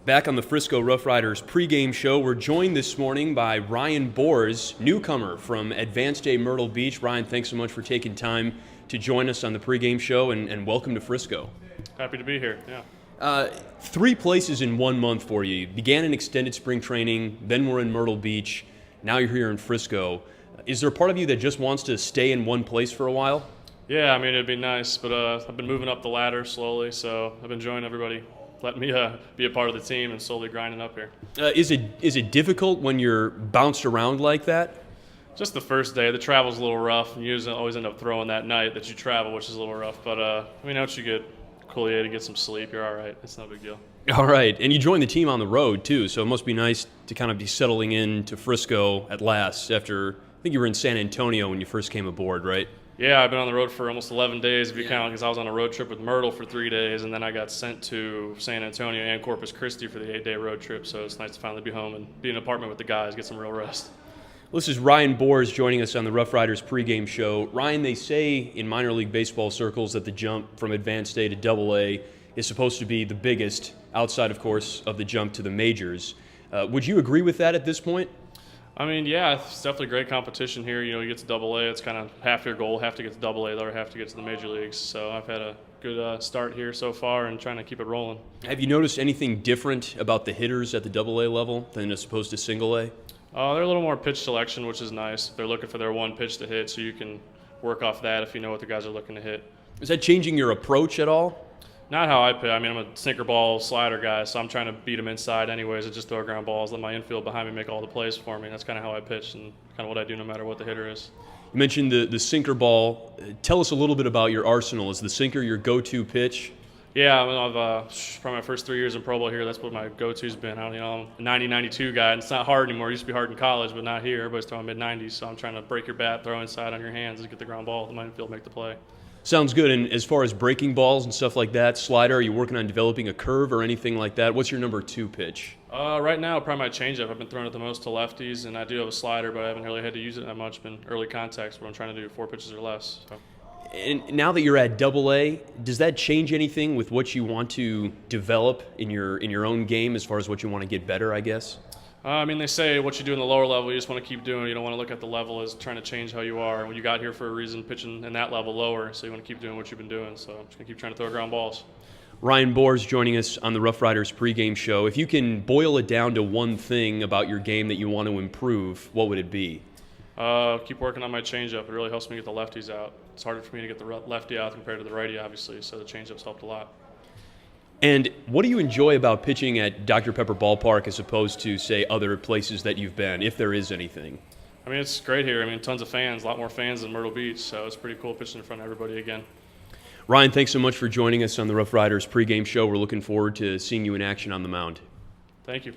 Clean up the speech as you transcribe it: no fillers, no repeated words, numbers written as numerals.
Back on the Frisco RoughRiders pregame show, we're joined this morning by Ryan Boers, newcomer from Advanced-A Myrtle Beach. Ryan, thanks so much for taking time to join us on the pregame show, and welcome to Frisco. Happy to be here, yeah. 3 places in 1 month for you. You began in extended spring training, then we're in Myrtle Beach, now you're here in Frisco. Is there a part of you that just wants to stay in one place for a while? Yeah, I mean, it'd be nice, but I've been moving up the ladder slowly, so I've been enjoying everybody letting me be a part of the team and slowly grinding up here. Is it difficult when you're bounced around like that? Just the first day, the travel's a little rough, and you always end up throwing that night that you travel, which is a little rough, but I mean, once you get coulier to get some sleep, you're all right. It's no big deal. All right, and you joined the team on the road too, so it must be nice to kind of be settling in to Frisco at last after, I think you were in San Antonio when you first came aboard, right? Yeah, I've been on the road for almost 11 days, if you count, because I was on a road trip with Myrtle for 3 days, and then I got sent to San Antonio and Corpus Christi for the 8-day road trip, so it's nice to finally be home and be in an apartment with the guys, get some real rest. Well, this is Ryan Boers joining us on the RoughRiders pregame show. Ryan, they say in minor league baseball circles that the jump from Advanced-A to Double-A is supposed to be the biggest, outside, of course, of the jump to the majors. Would you agree with that at this point? I mean, yeah, it's definitely great competition here. You know, you get to Double-A, it's kind of half your goal, half to get to Double-A, the other half to get to the major leagues. So I've had a good start here so far and trying to keep it rolling. Have you noticed anything different about the hitters at the Double-A level than as opposed to Single-A? They're a little more pitch selection, which is nice. They're looking for their one pitch to hit, so you can work off that if you know what the guys are looking to hit. Is that changing your approach at all? Not how I pitch. I mean, I'm a sinker ball slider guy, so I'm trying to beat them inside anyways. I just throw ground balls, let my infield behind me make all the plays for me. That's kind of how I pitch and kind of what I do no matter what the hitter is. You mentioned the sinker ball. Tell us a little bit about your arsenal. Is the sinker your go-to pitch? Yeah, I mean, I've probably my first 3 years in Pro Bowl here, that's what my go-to's been. I'm a 90-92 guy, and it's not hard anymore. It used to be hard in college, but not here. Everybody's throwing mid-90s, so I'm trying to break your bat, throw inside on your hands, and get the ground ball, let my infield make the play. Sounds good. And as far as breaking balls and stuff like that, slider, are you working on developing a curve or anything like that? What's your number 2 pitch? Right now, probably my changeup. I've been throwing it the most to lefties, and I do have a slider, but I haven't really had to use it that much. Been early contacts, but I'm trying to do 4 pitches or less. So. And now that you're at Double-A, does that change anything with what you want to develop in your own game as far as what you want to get better, I guess? I mean, they say what you do in the lower level, you just want to keep doing. You don't want to look at the level as trying to change how you are. When you got here for a reason, pitching in that level lower, so you want to keep doing what you've been doing. So I'm just going to keep trying to throw ground balls. Ryan Boers joining us on the RoughRiders pregame show. If you can boil it down to one thing about your game that you want to improve, what would it be? Keep working on my changeup. It really helps me get the lefties out. It's harder for me to get the lefty out compared to the righty, obviously, so the changeup's helped a lot. And what do you enjoy about pitching at Dr Pepper Ballpark as opposed to, say, other places that you've been, if there is anything? I mean, it's great here. I mean, tons of fans, a lot more fans than Myrtle Beach, so it's pretty cool pitching in front of everybody again. Ryan, thanks so much for joining us on the RoughRiders pregame show. We're looking forward to seeing you in action on the mound. Thank you.